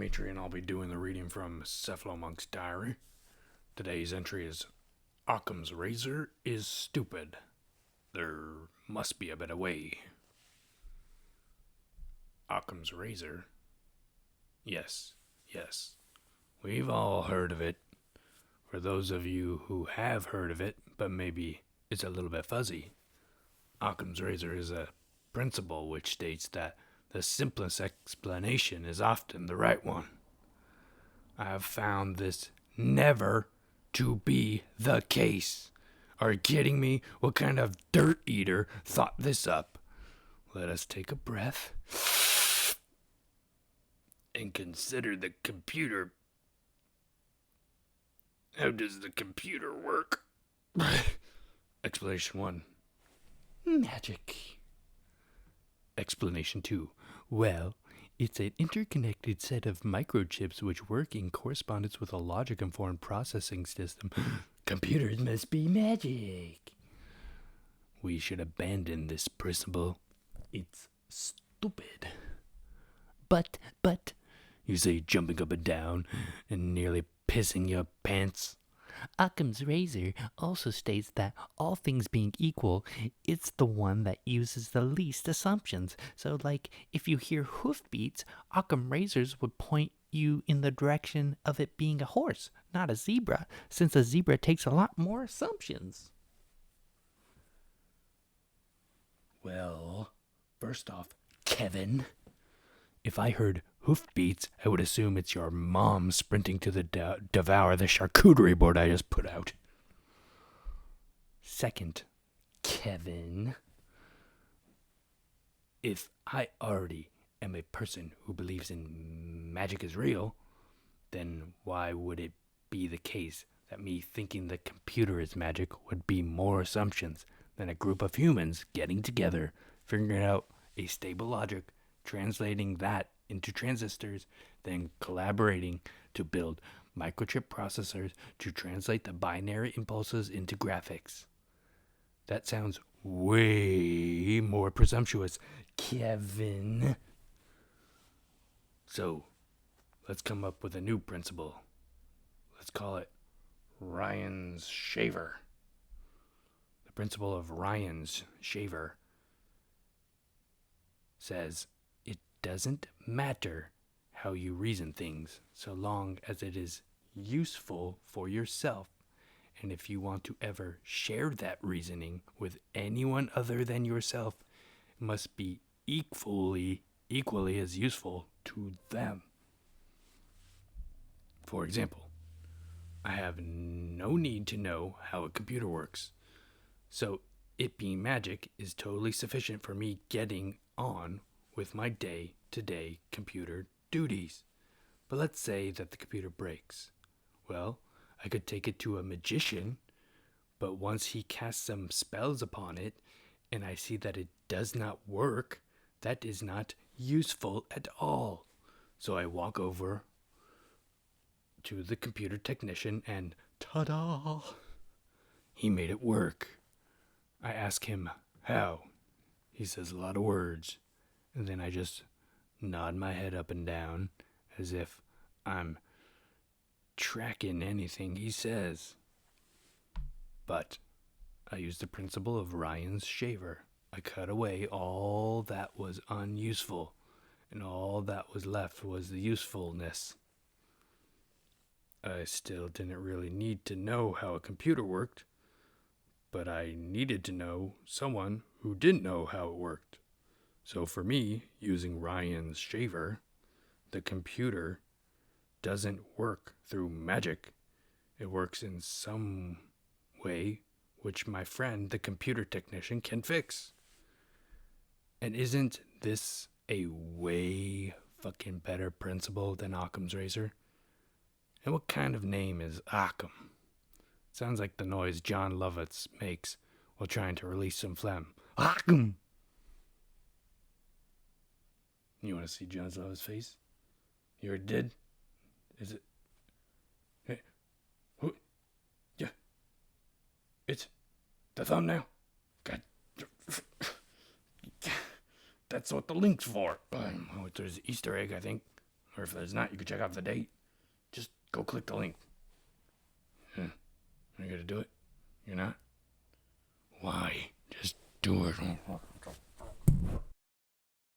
Dimitri, and I'll be doing the reading from Cephalomonk's diary. Today's entry is Occam's razor is stupid. There must be a better way. Occam's razor? Yes. We've all heard of it. For those of you who have heard of it, but maybe it's a little bit fuzzy, Occam's razor is a principle which states that the simplest explanation is often the right one. I have found this never to be the case. Are you kidding me? What kind of dirt eater thought this up? Let us take a breath and consider the computer. How does the computer work? Explanation 1. Magic. Explanation 2. Well, it's an interconnected set of microchips which work in correspondence with a logic-informed processing system. Computers must be magic. We should abandon this principle. It's stupid. But, you say, jumping up and down and nearly pissing your pants. Occam's razor also states that all things being equal, it's the one that uses the least assumptions. So, like, if you hear hoofbeats, Occam razors would point you in the direction of it being a horse, not a zebra, since a zebra takes a lot more assumptions. Well, first off, Kevin, if I heard hoofbeats, I would assume it's your mom sprinting to devour the charcuterie board I just put out. Second, Kevin, if I already am a person who believes in magic is real, then why would it be the case that me thinking the computer is magic would be more assumptions than a group of humans getting together, figuring out a stable logic, translating that into transistors, then collaborating to build microchip processors to translate the binary impulses into graphics? That sounds way more presumptuous, Kevin. So, let's come up with a new principle. Let's call it Ryan's shaver. The principle of Ryan's shaver says it doesn't matter how you reason things so long as it is useful for yourself. And if you want to ever share that reasoning with anyone other than yourself, it must be equally as useful to them. For example, I have no need to know how a computer works, so it being magic is totally sufficient for me getting on with my day-to-day computer duties. But let's say that the computer breaks. Well, I could take it to a magician, but once he casts some spells upon it, and I see that it does not work, that is not useful at all. So I walk over to the computer technician and ta-da! He made it work. I ask him how. He says a lot of words, and then I just nod my head up and down as if I'm tracking anything he says. But I use the principle of Ryan's shaver. I cut away all that was unuseful, and all that was left was the usefulness. I still didn't really need to know how a computer worked, but I needed to know someone who didn't know how it worked. So for me, using Ryan's shaver, the computer doesn't work through magic. It works in some way which my friend, the computer technician, can fix. And isn't this a way fucking better principle than Occam's razor? And what kind of name is Occam? Sounds like the noise John Lovitz makes while trying to release some phlegm. Occam! You want to see John Lovett's face? You already did? Is it? Hey, who? Yeah. It's the thumbnail. God. That's what the link's for. Oh, there's an Easter egg, I think. Or if there's not, you can check off the date. Just go click the link. Are you gonna do it? You're not? Why? Just do it.